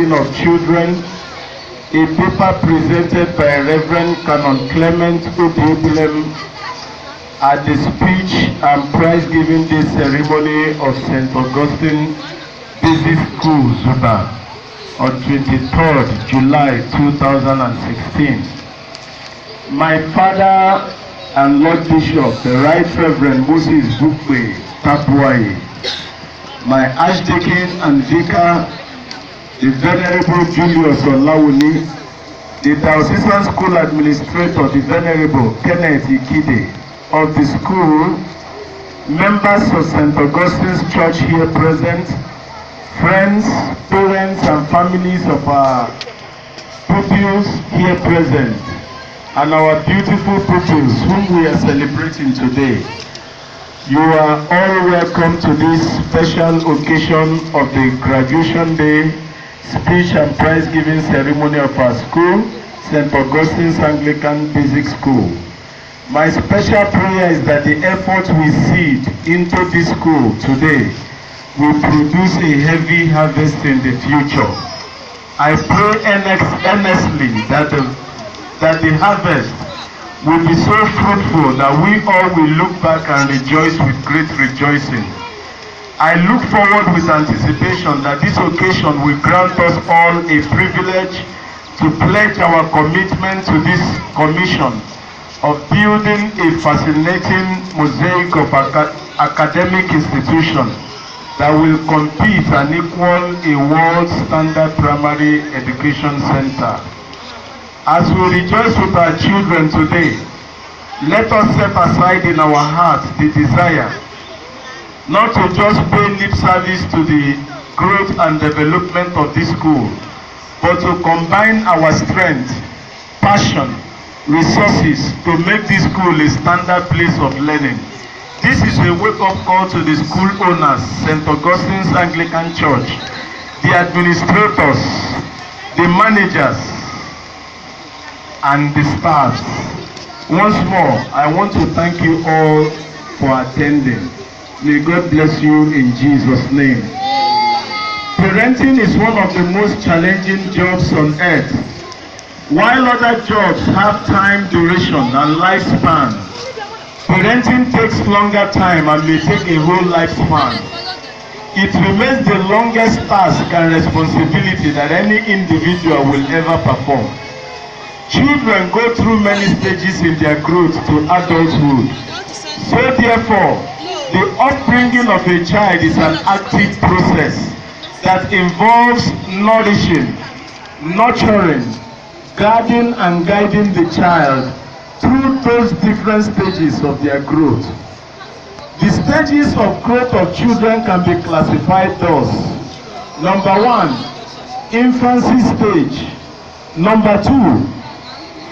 of children, a paper presented by Reverend Canon Clement Odeblem at the speech and prize-giving day ceremony of St. Augustine Basic School, Zuba, on 23rd July 2016. My father and Lord Bishop, the Right Reverend Moses Bukwe Tapuai, my Archdeacon and Vicar, the Venerable Julius Olawuni, the Diocesan School Administrator, the Venerable Kenneth Ikide of the school, members of St. Augustine's Church here present, friends, parents and families of our pupils here present, and our beautiful pupils whom we are celebrating today. You are all welcome to this special occasion of the graduation day speech and prize giving ceremony of our school, St. Augustine's Anglican Basic School. My special prayer is that the effort we seed into this school today will produce a heavy harvest in the future. I pray earnestly that the harvest will be so fruitful that we all will look back and rejoice with great rejoicing. I look forward with anticipation that this occasion will grant us all a privilege to pledge our commitment to this commission of building a fascinating mosaic of academic institutions that will compete and equal a world standard primary education center. As we rejoice with our children today, let us set aside in our hearts the desire not to just pay lip service to the growth and development of this school, but to combine our strength, passion, resources to make this school a standard place of learning. This is a wake-up call to the school owners, St. Augustine's Anglican Church, the administrators, the managers, and the staff. Once more, I want to thank you all for attending. May God bless you in Jesus' name. Parenting is one of the most challenging jobs on earth. While other jobs have time duration and lifespan, parenting takes longer time and may take a whole lifespan. It remains the longest task and responsibility that any individual will ever perform. Children go through many stages in their growth to adulthood. So therefore, the upbringing of a child is an active process that involves nourishing, nurturing, guarding and guiding the child through those different stages of their growth. The stages of growth of children can be classified thus. Number 1, infancy stage. Number 2,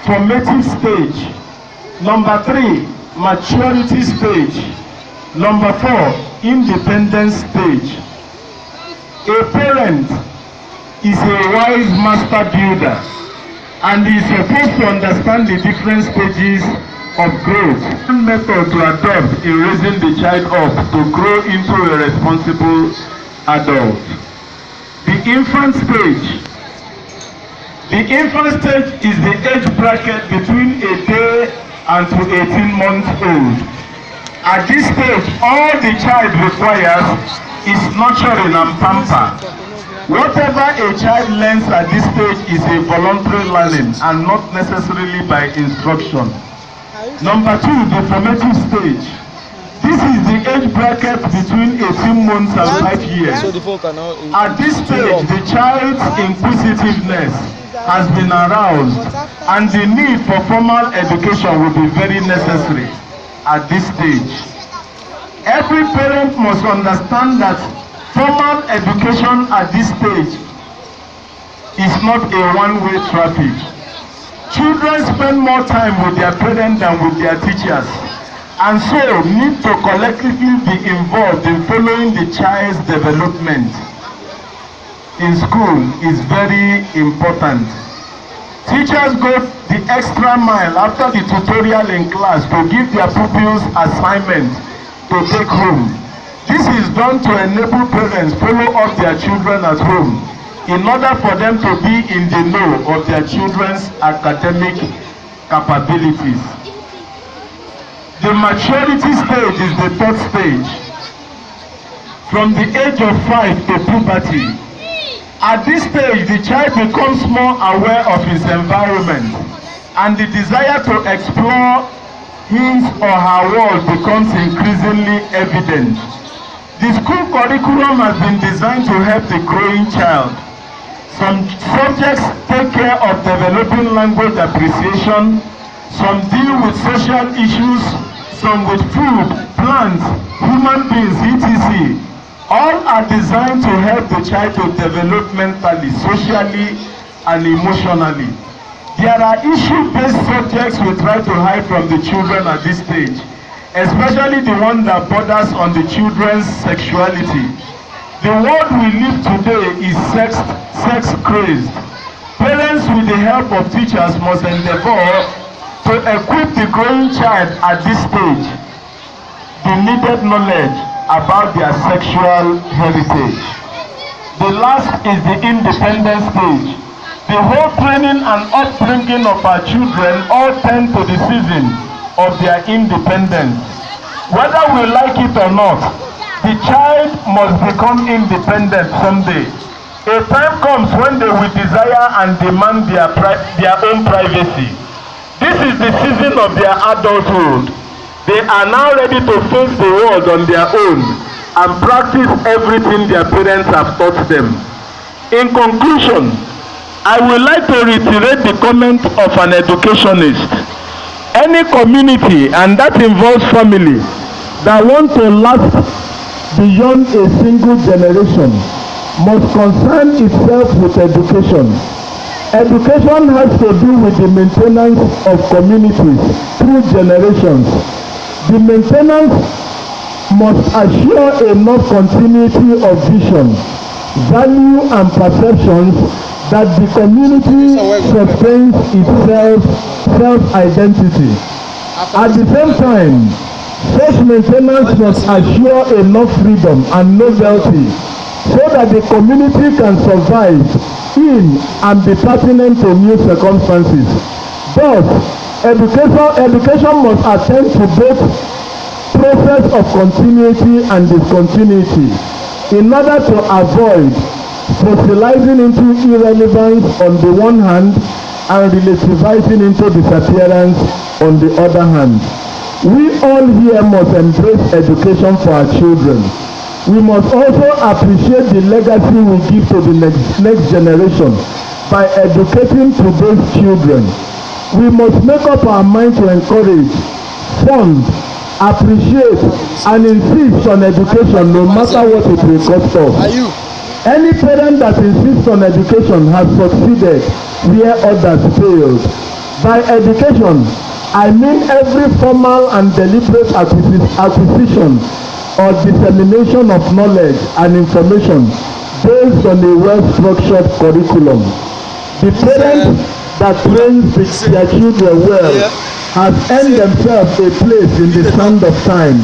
formative stage. Number 3, maturity stage. Number 4, independence stage. A parent is a wise master builder and is supposed to understand the different stages of growth. One method to adopt in raising the child up to grow into a responsible adult. The infant stage. The infant stage is the age bracket between a day and to 18 months old. At this stage, all the child requires is nurturing and pamper. Whatever a child learns at this stage is a voluntary learning and not necessarily by instruction. Number 2, the formative stage. This is the age bracket between 18 months and 5 years. At this stage, the child's inquisitiveness has been aroused and the need for formal education will be very necessary at this stage. Every parent must understand that formal education at this stage is not a one-way traffic. Children spend more time with their parents than with their teachers, and so need to collectively be involved in following the child's development in school is very important. Teachers go the extra mile after the tutorial in class to give their pupils assignments to take home. This is done to enable parents follow up their children at home in order for them to be in the know of their children's academic capabilities. The maturity stage is the third stage, from the age of 5 to puberty. At this stage, the child becomes more aware of his environment, and the desire to explore his or her world becomes increasingly evident. The school curriculum has been designed to help the growing child. Some subjects take care of developing language appreciation, some deal with social issues, some with food, plants, human beings, etc. All are designed to help the child to develop mentally, socially, and emotionally. There are issue-based subjects we try to hide from the children at this stage, especially the one that borders on the children's sexuality. The world we live today is sex-crazed. Parents, with the help of teachers, must endeavor to equip the growing child at this stage the needed knowledge about their sexual heritage. The last is the independent stage. The whole training and upbringing of our children all tend to the season of their independence. Whether we like it or not, the child must become independent someday. A time comes when they will desire and demand their own privacy. This is the season of their adulthood. They are now ready to face the world on their own and practice everything their parents have taught them. In conclusion, I would like to reiterate the comment of an educationist. Any community, and that involves family, that want to last beyond a single generation must concern itself with education. Education has to do with the maintenance of communities through generations. The maintenance must assure enough continuity of vision, value, and perceptions that the community sustains its self-identity. At the same time, such maintenance must assure enough freedom and novelty so that the community can survive in and be pertinent to new circumstances. Thus, education must attend to both process of continuity and discontinuity in order to avoid fossilizing into irrelevance on the one hand and relativizing into disappearance on the other hand. We all here must embrace education for our children. We must also appreciate the legacy we give to the next generation by educating today's children. We must make up our mind to encourage, fund, appreciate, and insist on education no matter what it will cost us. Any parent that insists on education has succeeded where others failed. By education, I mean every formal and deliberate acquisition or dissemination of knowledge and information based on a well-structured curriculum. The parents that trains their children well has earned themselves a place in the sand of time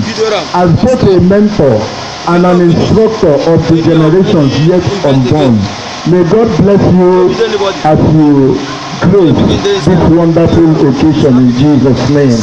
as both a mentor and an instructor of the generations yet unborn. May God bless you as you grace this wonderful occasion in Jesus' name.